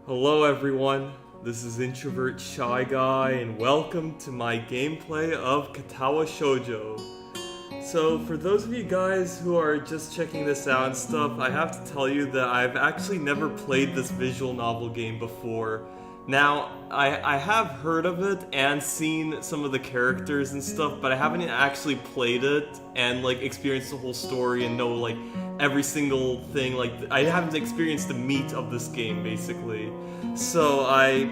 Hello everyone, this is Introvert Shy Guy and welcome to my gameplay of Katawa Shoujo. So for those of you guys who are just checking this out and stuff, I have to tell you that I've actually never played this visual novel game before. Now, I have heard of it and seen some of the characters and stuff, but I haven't actually played it and experienced the whole story and know every single thing. I haven't experienced the meat of this game basically. So I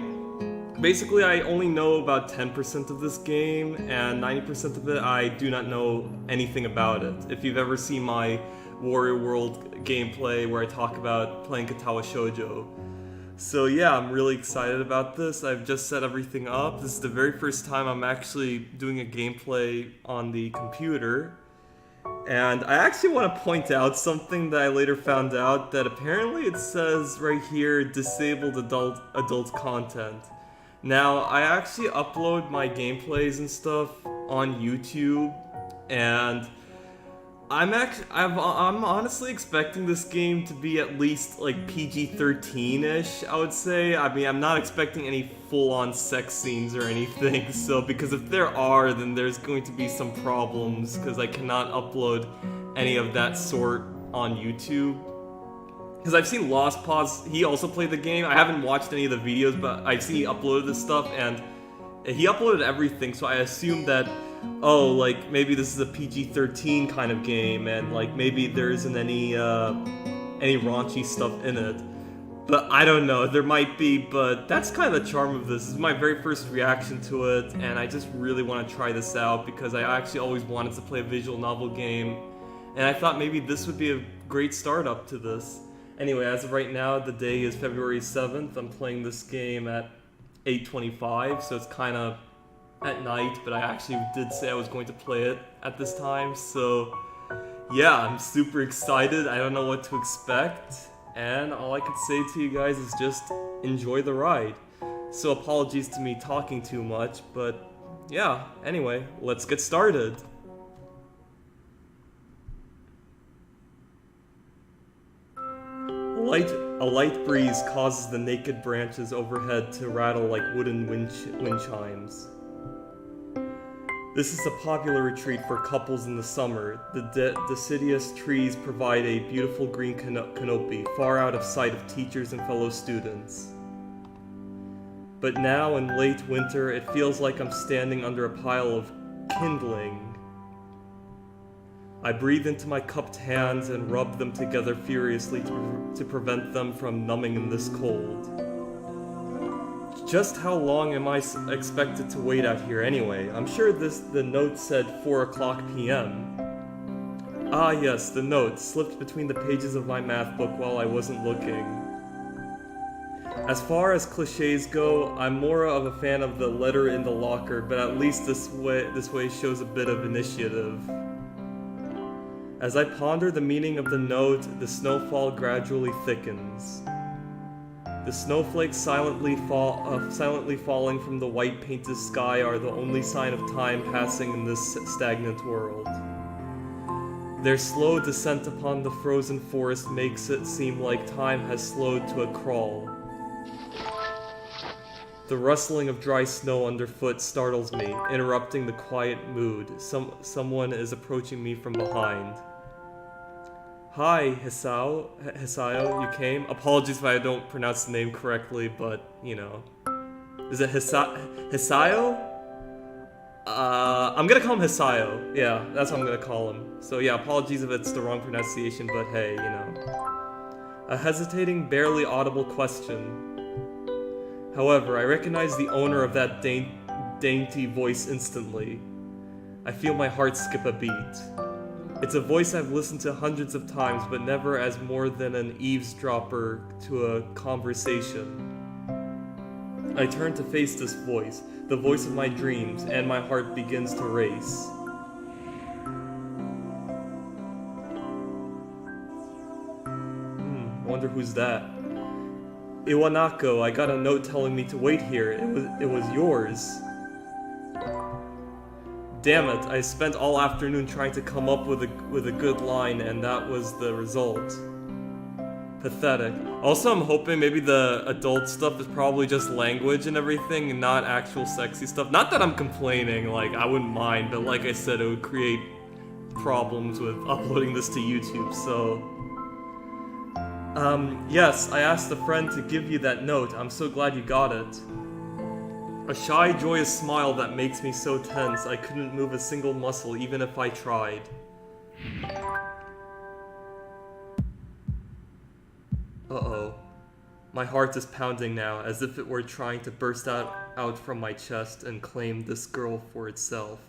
only know about 10% of this game, and 90% of it I do not know anything about it. If you've ever seen my Warrior World gameplay where I talk about playing Katawa Shoujo. So yeah, I'm really excited about this. I've just set everything up. This is the very first time I'm actually doing a gameplay on the computer. And I actually want to point out something that I later found out, that apparently it says right here, disabled adult content. Now, I actually upload my gameplays and stuff on YouTube, and I'm honestly expecting this game to be at least PG-13-ish, I would say. I mean, I'm not expecting any full-on sex scenes or anything, so because if there are, then there's going to be some problems, because I cannot upload any of that sort on YouTube. Because I've seen Lost Paws, he also played the game. I haven't watched any of the videos, but I've seen he uploaded this stuff, and he uploaded everything, so I assume that maybe this is a PG-13 kind of game, and maybe there isn't any raunchy stuff in it. But I don't know, there might be, but that's kind of the charm of this. This is my very first reaction to it, and I just really want to try this out because I actually always wanted to play a visual novel game, and I thought maybe this would be a great startup to this. Anyway, as of right now, the day is February 7th. I'm playing this game at 8:25, so it's kind of at night, but I actually did say I was going to play it at this time, so yeah, I'm super excited. I don't know what to expect, and all I could say to you guys is just enjoy the ride. So apologies to me talking too much, but yeah, anyway, let's get started. A light breeze causes the naked branches overhead to rattle like wooden wind chimes. This is a popular retreat for couples in the summer. The deciduous trees provide a beautiful green canopy, far out of sight of teachers and fellow students. But now, in late winter, it feels like I'm standing under a pile of kindling. I breathe into my cupped hands and rub them together furiously to prevent them from numbing in this cold. Just how long am I expected to wait out here anyway? I'm sure the note said 4 o'clock p.m. Ah yes, the note slipped between the pages of my math book while I wasn't looking. As far as cliches go, I'm more of a fan of the letter in the locker, but at least this way shows a bit of initiative. As I ponder the meaning of the note, the snowfall gradually thickens. The snowflakes silently falling from the white painted sky are the only sign of time passing in this stagnant world. Their slow descent upon the frozen forest makes it seem like time has slowed to a crawl. The rustling of dry snow underfoot startles me, interrupting the quiet mood. Someone is approaching me from behind. Hi, Hisayo, you came? Apologies if I don't pronounce the name correctly, but, you know. Is it Hisayo? I'm gonna call him Hisayo. Yeah, that's what I'm gonna call him. So yeah, apologies if it's the wrong pronunciation, but hey, you know. A hesitating, barely audible question. However, I recognize the owner of that dainty voice instantly. I feel my heart skip a beat. It's a voice I've listened to hundreds of times, but never as more than an eavesdropper to a conversation. I turn to face this voice, the voice of my dreams, and my heart begins to race. I wonder who's that. Iwanako, I got a note telling me to wait here. It was yours. Damn it, I spent all afternoon trying to come up with a good line, and that was the result. Pathetic. Also, I'm hoping maybe the adult stuff is probably just language and everything, and not actual sexy stuff. Not that I'm complaining, like, I wouldn't mind, but like I said, it would create problems with uploading this to YouTube, so... yes, I asked a friend to give you that note. I'm so glad you got it. A shy, joyous smile that makes me so tense, I couldn't move a single muscle even if I tried. Uh-oh. My heart is pounding now, as if it were trying to burst out from my chest and claim this girl for itself.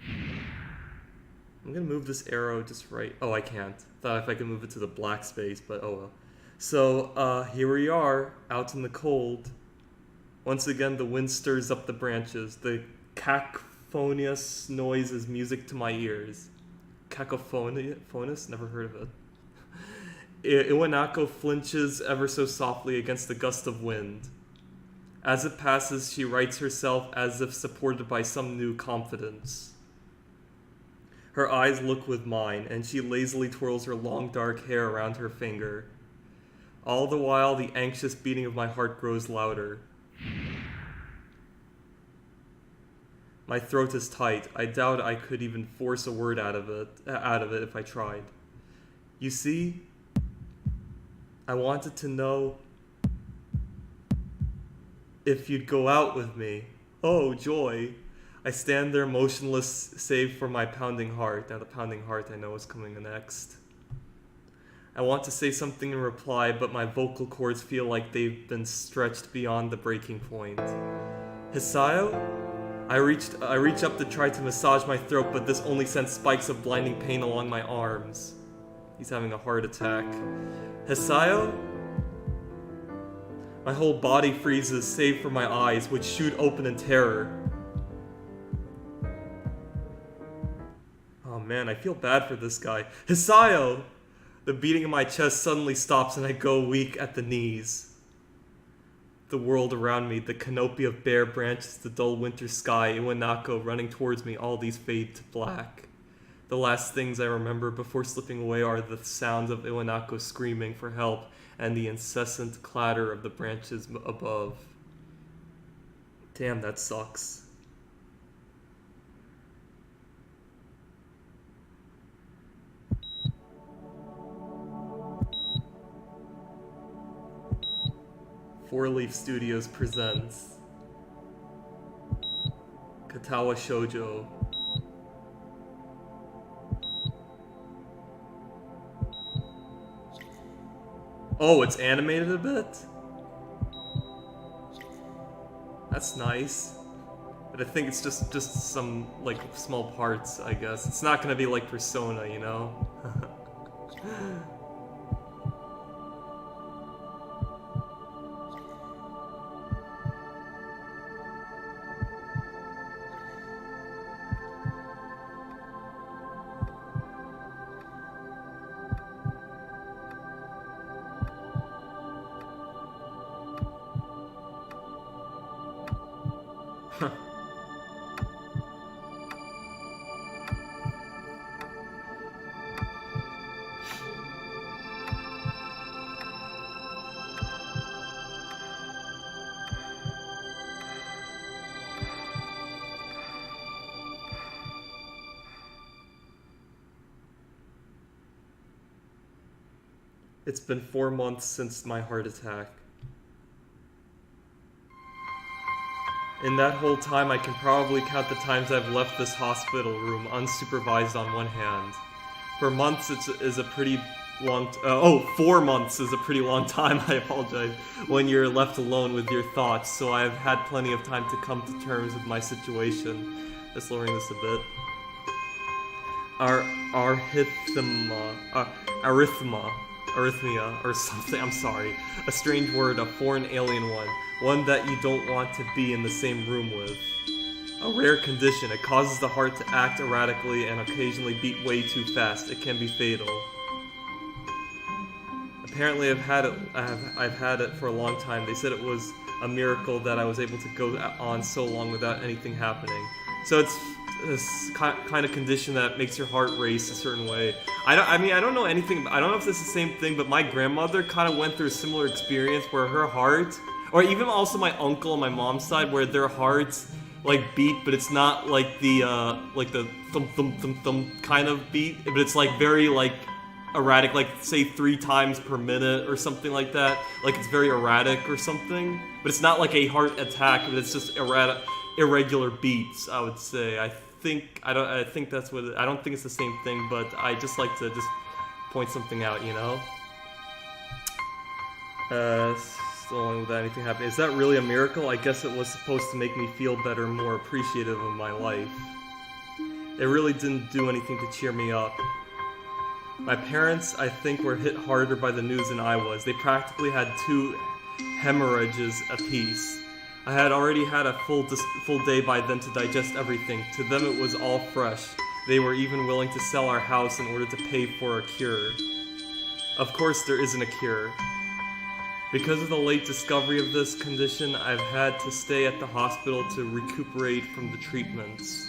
I'm gonna move this arrow just right. Oh, I can't. Thought if I could move it to the black space, but oh well. So, here we are, out in the cold. Once again, the wind stirs up the branches. The cacophonous noise is music to my ears. Cacophonous? Never heard of it. Iwanako flinches ever so softly against the gust of wind. As it passes, she rights herself as if supported by some new confidence. Her eyes look with mine, and she lazily twirls her long dark hair around her finger. All the while, the anxious beating of my heart grows louder. My throat is tight. I doubt I could even force a word out of it if I tried. You see, I wanted to know if you'd go out with me. Oh, joy. I stand there motionless, save for my pounding heart. Now the pounding heart I know is coming next. I want to say something in reply, but my vocal cords feel like they've been stretched beyond the breaking point. Hisayo? I reach up to try to massage my throat, but this only sends spikes of blinding pain along my arms. He's having a heart attack. Hisayo? My whole body freezes, save for my eyes, which shoot open in terror. Oh man, I feel bad for this guy. Hisayo! The beating in my chest suddenly stops and I go weak at the knees. The world around me, the canopy of bare branches, the dull winter sky, Iwanako running towards me, all these fade to black. The last things I remember before slipping away are the sounds of Iwanako screaming for help and the incessant clatter of the branches above. Damn, that sucks. OBS Studios presents Katawa Shoujo. Oh, it's animated a bit? That's nice. But I think it's just some, like, small parts, I guess. It's not gonna be like Persona, you know? It's been 4 months since my heart attack. In that whole time, I can probably count the times I've left this hospital room unsupervised on one hand. For months, is a pretty long. 4 months is a pretty long time. I apologize. When you're left alone with your thoughts, so I have had plenty of time to come to terms with my situation. Just lowering this a bit. Arrhythmia, or something, I'm sorry. A strange word, a foreign alien one that you don't want to be in the same room with. A rare condition, it causes the heart to act erratically and occasionally beat way too fast. It can be fatal. Apparently I've had it for a long time. They said it was a miracle that I was able to go on so long without anything happening. So this kind of condition that makes your heart race a certain way. I mean, I don't know anything. I don't know if this is the same thing, but my grandmother kind of went through a similar experience where her heart, or even also my uncle on my mom's side, where their hearts like beat, but it's not like the thump thump thump thump kind of beat, but it's like very like erratic, like say 3 times per minute or something like that. Like it's very erratic or something, but it's not like a heart attack, but it's just irregular beats, I would say. I think that's what I don't think it's the same thing, but I just like to just point something out, you know? Still without anything happening. Is that really a miracle? I guess it was supposed to make me feel better, more appreciative of my life. It really didn't do anything to cheer me up. My parents, I think, were hit harder by the news than I was. They practically had 2 hemorrhages apiece. I had already had a full day by then to digest everything. To them it was all fresh. They were even willing to sell our house in order to pay for a cure. Of course there isn't a cure. Because of the late discovery of this condition, I've had to stay at the hospital to recuperate from the treatments.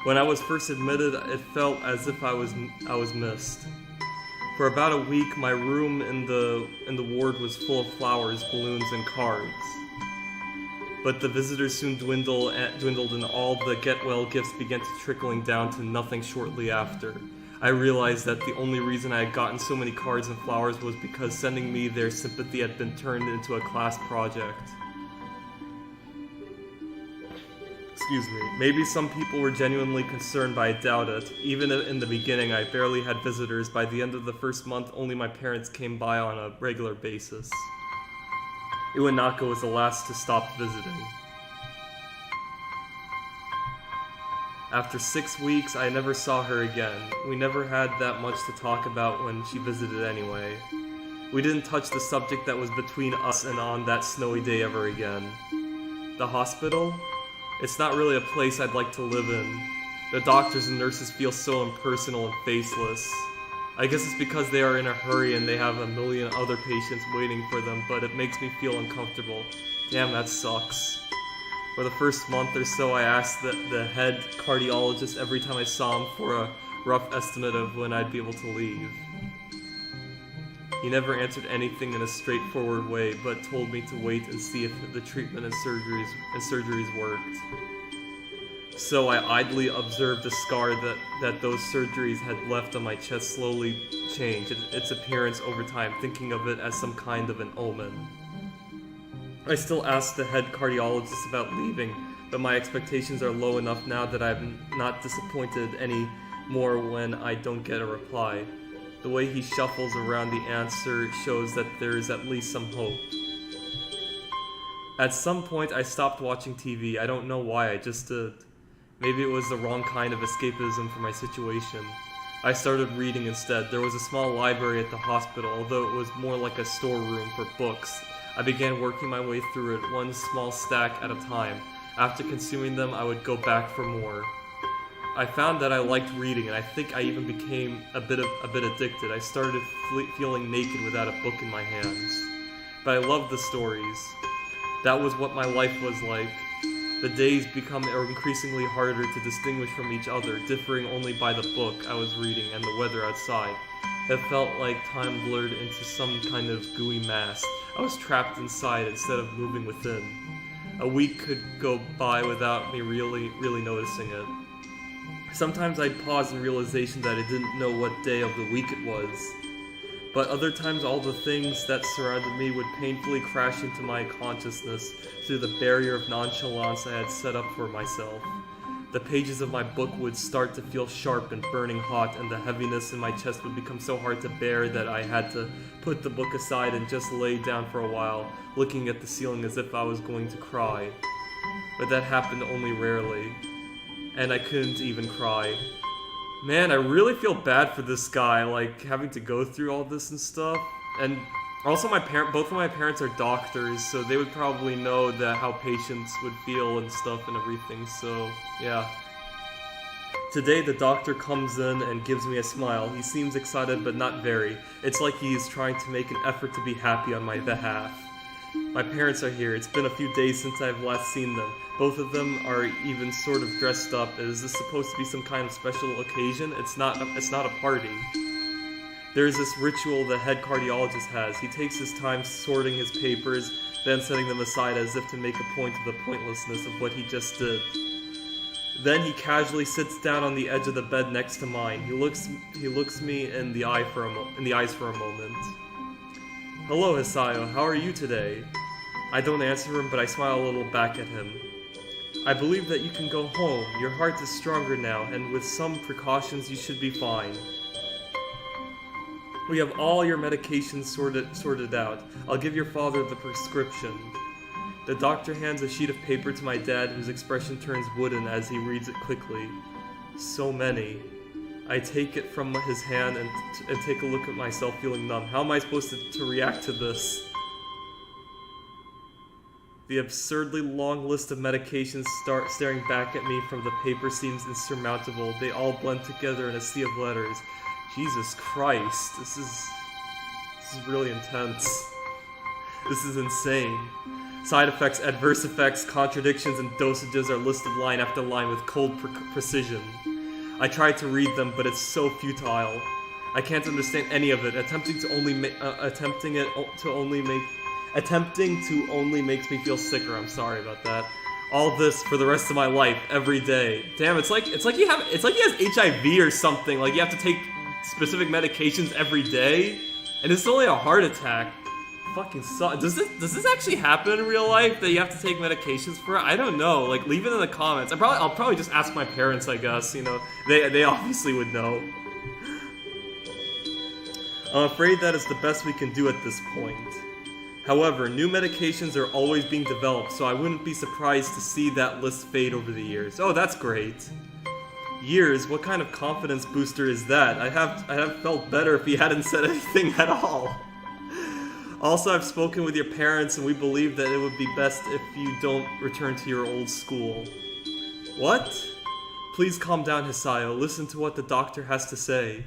When I was first admitted, it felt as if I was missed. For about a week, my room in the ward was full of flowers, balloons, and cards. But the visitors soon dwindled, and all the get-well gifts began to trickling down to nothing shortly after. I realized that the only reason I had gotten so many cards and flowers was because sending me their sympathy had been turned into a class project. Excuse me. Maybe some people were genuinely concerned, but I doubt it. Even in the beginning, I barely had visitors. By the end of the first month, only my parents came by on a regular basis. Iwanaka was the last to stop visiting. After 6 weeks, I never saw her again. We never had that much to talk about when she visited anyway. We didn't touch the subject that was between us and on that snowy day ever again. The hospital? It's not really a place I'd like to live in. The doctors and nurses feel so impersonal and faceless. I guess it's because they are in a hurry and they have a million other patients waiting for them, but it makes me feel uncomfortable. Damn, that sucks. For the first month or so, I asked the head cardiologist every time I saw him for a rough estimate of when I'd be able to leave. He never answered anything in a straightforward way, but told me to wait and see if the treatment and surgeries worked. So I idly observed the scar that those surgeries had left on my chest slowly change its appearance over time, thinking of it as some kind of an omen. I still ask the head cardiologist about leaving, but my expectations are low enough now that I'm not disappointed any more when I don't get a reply. The way he shuffles around the answer shows that there is at least some hope. At some point, I stopped watching TV. I don't know why, I just did. Maybe it was the wrong kind of escapism for my situation. I started reading instead. There was a small library at the hospital, although it was more like a storeroom for books. I began working my way through it, one small stack at a time. After consuming them, I would go back for more. I found that I liked reading, and I think I even became a bit addicted. I started feeling naked without a book in my hands. But I loved the stories. That was what my life was like. The days become increasingly harder to distinguish from each other, differing only by the book I was reading and the weather outside. It felt like time blurred into some kind of gooey mass. I was trapped inside instead of moving within. A week could go by without me really noticing it. Sometimes I'd pause in realization that I didn't know what day of the week it was. But other times all the things that surrounded me would painfully crash into my consciousness through the barrier of nonchalance I had set up for myself. The pages of my book would start to feel sharp and burning hot, and the heaviness in my chest would become so hard to bear that I had to put the book aside and just lay down for a while, looking at the ceiling as if I was going to cry. But that happened only rarely. And I couldn't even cry. Man, I really feel bad for this guy, like, having to go through all this and stuff. And also both of my parents are doctors, so they would probably know how patients would feel and stuff and everything, so, yeah. Today, the doctor comes in and gives me a smile. He seems excited, but not very. It's like he's trying to make an effort to be happy on my behalf. My parents are here. It's been a few days since I've last seen them. Both of them are even sort of dressed up. Is this supposed to be some kind of special occasion? It's not a party. There's this ritual the head cardiologist has. He takes his time sorting his papers, then setting them aside as if to make a point of the pointlessness of what he just did. Then he casually sits down on the edge of the bed next to mine. He looks me in the eyes for a moment. Hello, Hisayo. How are you today? I don't answer him, but I smile a little back at him. I believe that you can go home. Your heart is stronger now, and with some precautions, you should be fine. We have all your medications sorted out. I'll give your father the prescription. The doctor hands a sheet of paper to my dad, whose expression turns wooden as he reads it quickly. So many. I take it from his hand and take a look at myself, feeling numb. How am I supposed to react to this? The absurdly long list of medications start staring back at me from the paper seems insurmountable. They all blend together in a sea of letters. Jesus Christ, this is really intense. This is insane. Side effects, adverse effects, contradictions, and dosages are listed line after line with cold precision. I try to read them, but it's so futile. I can't understand any of it. Attempting to only makes me feel sicker. I'm sorry about that. All this for the rest of my life, every day. Damn, it's like he has HIV or something. Like you have to take specific medications every day, and it's only a heart attack. Fucking sucks. Does this actually happen in real life that you have to take medications for it? I don't know. Like, leave it in the comments. I'll probably just ask my parents, I guess. You know, they obviously would know. I'm afraid that is the best we can do at this point. However, new medications are always being developed, so I wouldn't be surprised to see that list fade over the years. Oh, that's great. Years? What kind of confidence booster is that? I'd have felt better if he hadn't said anything at all. Also, I've spoken with your parents, and we believe that it would be best if you don't return to your old school. What? Please calm down, Hisayo. Listen to what the doctor has to say.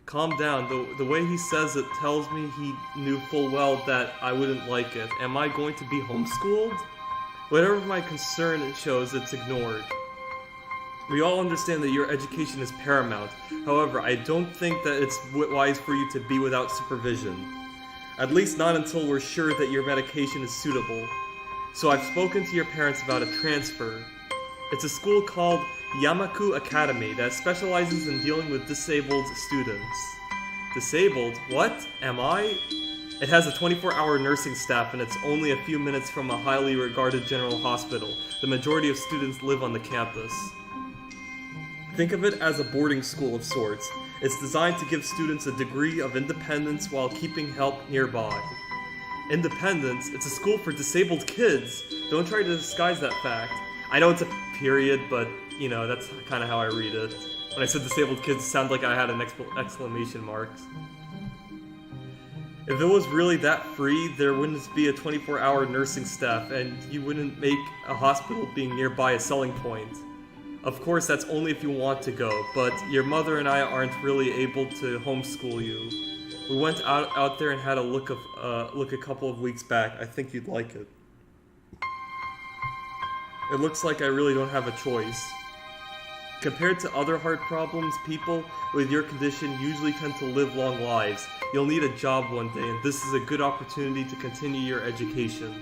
Calm down. The way he says it tells me he knew full well that I wouldn't like it. Am I going to be homeschooled? Whatever my concern shows, it's ignored. We all understand that your education is paramount. However, I don't think that it's wise for you to be without supervision. At least not until we're sure that your medication is suitable. So I've spoken to your parents about a transfer. It's a school called Yamaku Academy that specializes in dealing with disabled students. Disabled? What? Am I? It has a 24-hour nursing staff and it's only a few minutes from a highly regarded general hospital. The majority of students live on the campus. Think of it as a boarding school of sorts. It's designed to give students a degree of independence while keeping help nearby. Independence? It's a school for disabled kids. Don't try to disguise that fact. I know it's a period, but, you know, that's kind of how I read it. When I said disabled kids, it sounded like I had an exclamation mark. If it was really that free, there wouldn't be a 24-hour nursing staff, and you wouldn't make a hospital being nearby a selling point. Of course, that's only if you want to go, but your mother and I aren't really able to homeschool you. We went out there and had a look a couple of weeks back. I think you'd like it. It looks like I really don't have a choice. Compared to other heart problems, people with your condition usually tend to live long lives. You'll need a job one day, and this is a good opportunity to continue your education.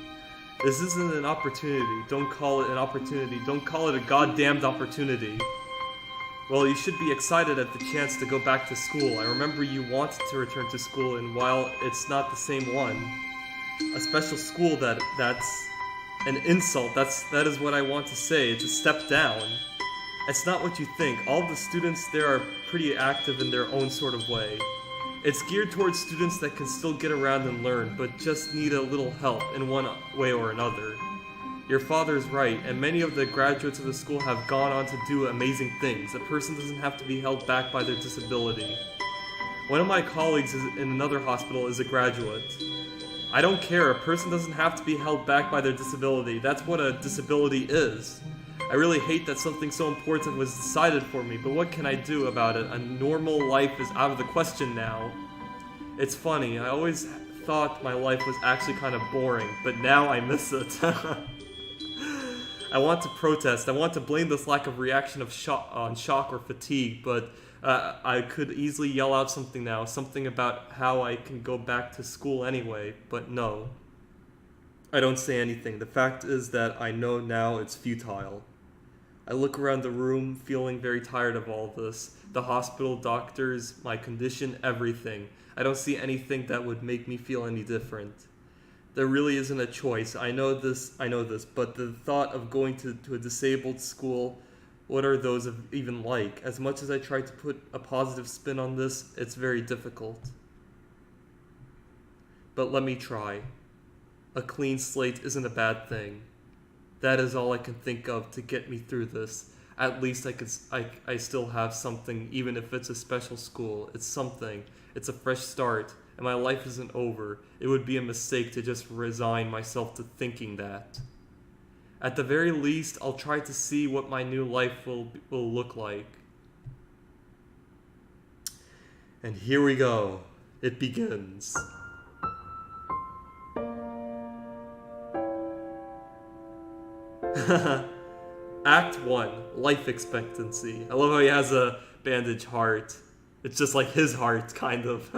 This isn't an opportunity. Don't call it an opportunity. Don't call it a goddamned opportunity. Well, you should be excited at the chance to go back to school. I remember you wanted to return to school, and while it's not the same one, a special school that's an insult. That is what I want to say. It's a step down. It's not what you think. All the students there are pretty active in their own sort of way. It's geared towards students that can still get around and learn, but just need a little help in one way or another. Your father's right, and many of the graduates of the school have gone on to do amazing things. A person doesn't have to be held back by their disability. One of my colleagues in another hospital is a graduate. I don't care, a person doesn't have to be held back by their disability. That's what a disability is. I really hate that something so important was decided for me, but what can I do about it? A normal life is out of the question now. It's funny, I always thought my life was actually kind of boring, but now I miss it. I want to protest. I want to blame this lack of reaction on shock or fatigue, but I could easily yell out something now, something about how I can go back to school anyway, but no. I don't say anything. The fact is that I know now it's futile. I look around the room, feeling very tired of all this. The hospital, doctors, my condition, everything. I don't see anything that would make me feel any different. There really isn't a choice. I know this, but the thought of going to a disabled school, what are those even like? As much as I try to put a positive spin on this, it's very difficult. But let me try. A clean slate isn't a bad thing. That is all I can think of to get me through this. At least I still have something, even if it's a special school. It's something. It's a fresh start, and my life isn't over. It would be a mistake to just resign myself to thinking that. At the very least, I'll try to see what my new life will look like. And here we go. It begins. Act 1, life expectancy. I love how he has a bandage heart. It's just like his heart, kind of.